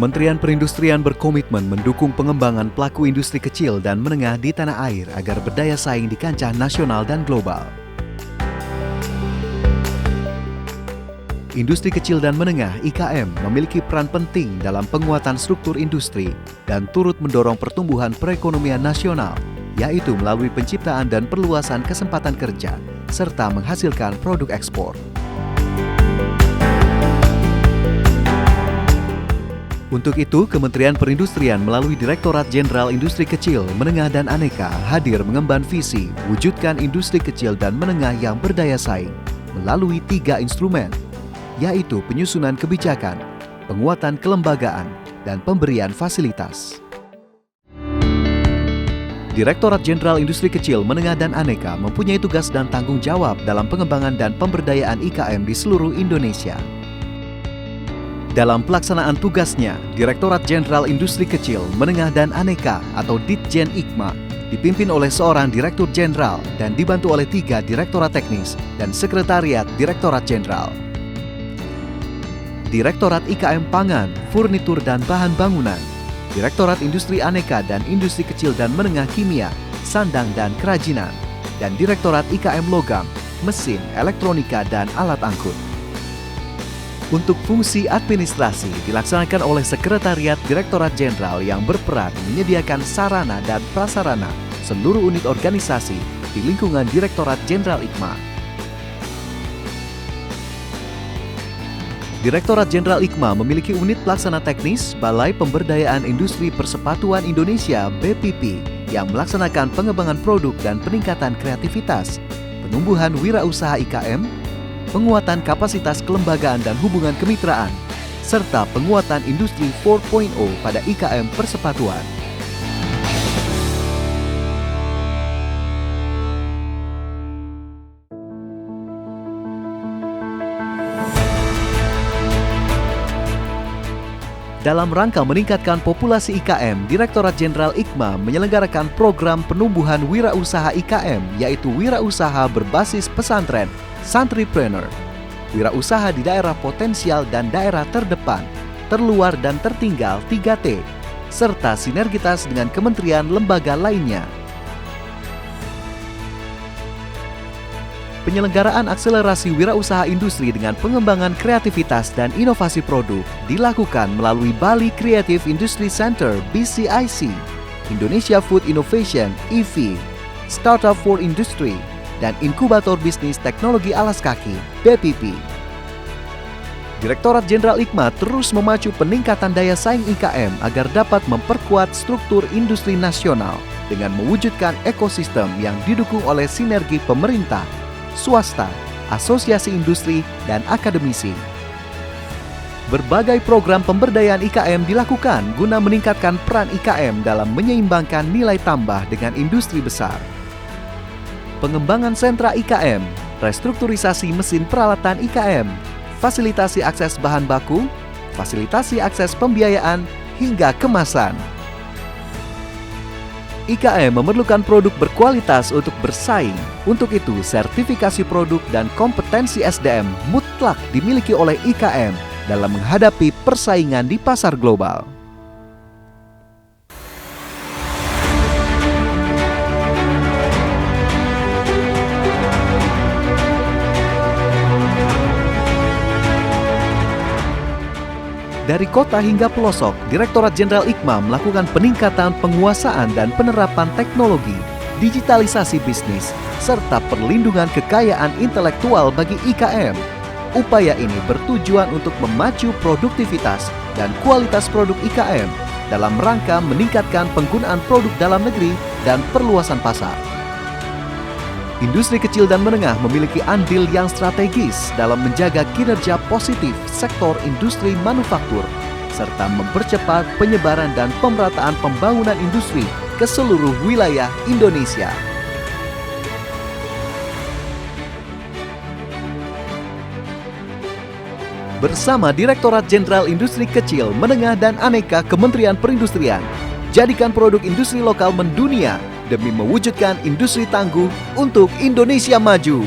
Kementerian Perindustrian berkomitmen mendukung pengembangan pelaku industri kecil dan menengah di tanah air agar berdaya saing di kancah nasional dan global. Industri kecil dan menengah (IKM) memiliki peran penting dalam penguatan struktur industri dan turut mendorong pertumbuhan perekonomian nasional, yaitu melalui penciptaan dan perluasan kesempatan kerja, serta menghasilkan produk ekspor. Untuk itu, Kementerian Perindustrian melalui Direktorat Jenderal Industri Kecil, Menengah dan Aneka hadir mengemban visi wujudkan industri kecil dan menengah yang berdaya saing melalui 3 instrumen, yaitu penyusunan kebijakan, penguatan kelembagaan, dan pemberian fasilitas. Direktorat Jenderal Industri Kecil, Menengah dan Aneka mempunyai tugas dan tanggung jawab dalam pengembangan dan pemberdayaan IKM di seluruh Indonesia. Dalam pelaksanaan tugasnya, Direktorat Jenderal Industri Kecil, Menengah dan Aneka atau Ditjen IKMA dipimpin oleh seorang Direktur Jenderal dan dibantu oleh 3 Direktorat Teknis dan Sekretariat Direktorat Jenderal. Direktorat IKM Pangan, Furnitur dan Bahan Bangunan, Direktorat Industri Aneka dan Industri Kecil dan Menengah Kimia, Sandang dan Kerajinan, dan Direktorat IKM Logam, Mesin, Elektronika dan Alat Angkut. Untuk fungsi administrasi dilaksanakan oleh Sekretariat Direktorat Jenderal yang berperan menyediakan sarana dan prasarana seluruh unit organisasi di lingkungan Direktorat Jenderal IKMA. Direktorat Jenderal IKMA memiliki unit pelaksana teknis Balai Pemberdayaan Industri Persepatuan Indonesia (BPIPI) yang melaksanakan pengembangan produk dan peningkatan kreativitas, penumbuhan wirausaha IKM, penguatan kapasitas kelembagaan dan hubungan kemitraan, serta penguatan industri 4.0 pada IKM persepatuan. Dalam rangka meningkatkan populasi IKM, Direktorat Jenderal IKMA menyelenggarakan program penumbuhan wirausaha IKM, yaitu wirausaha berbasis pesantren, Santripreneur, wirausaha di daerah potensial dan daerah terdepan, terluar dan tertinggal 3T, serta sinergitas dengan kementerian lembaga lainnya. Penyelenggaraan akselerasi wirausaha industri dengan pengembangan kreativitas dan inovasi produk dilakukan melalui Bali Creative Industry Center (BCIC), Indonesia Food Innovation (IFI), Startup for Industry, dan Inkubator Bisnis Teknologi Alas Kaki (BPIPI). Direktorat Jenderal IKMA terus memacu peningkatan daya saing IKM agar dapat memperkuat struktur industri nasional dengan mewujudkan ekosistem yang didukung oleh sinergi pemerintah, swasta, asosiasi industri, dan akademisi. Berbagai program pemberdayaan IKM dilakukan guna meningkatkan peran IKM dalam menyeimbangkan nilai tambah dengan industri besar. Pengembangan sentra IKM, restrukturisasi mesin peralatan IKM, fasilitasi akses bahan baku, fasilitasi akses pembiayaan, hingga kemasan. IKM memerlukan produk berkualitas untuk bersaing. Untuk itu, sertifikasi produk dan kompetensi SDM mutlak dimiliki oleh IKM dalam menghadapi persaingan di pasar global. Dari kota hingga pelosok, Direktorat Jenderal IKMA melakukan peningkatan penguasaan dan penerapan teknologi, digitalisasi bisnis, serta perlindungan kekayaan intelektual bagi IKM. Upaya ini bertujuan untuk memacu produktivitas dan kualitas produk IKM dalam rangka meningkatkan penggunaan produk dalam negeri dan perluasan pasar. Industri kecil dan menengah memiliki andil yang strategis dalam menjaga kinerja positif sektor industri manufaktur, serta mempercepat penyebaran dan pemerataan pembangunan industri ke seluruh wilayah Indonesia. Bersama Direktorat Jenderal Industri Kecil, Menengah dan Aneka Kementerian Perindustrian, jadikan produk industri lokal mendunia demi mewujudkan industri tangguh untuk Indonesia maju.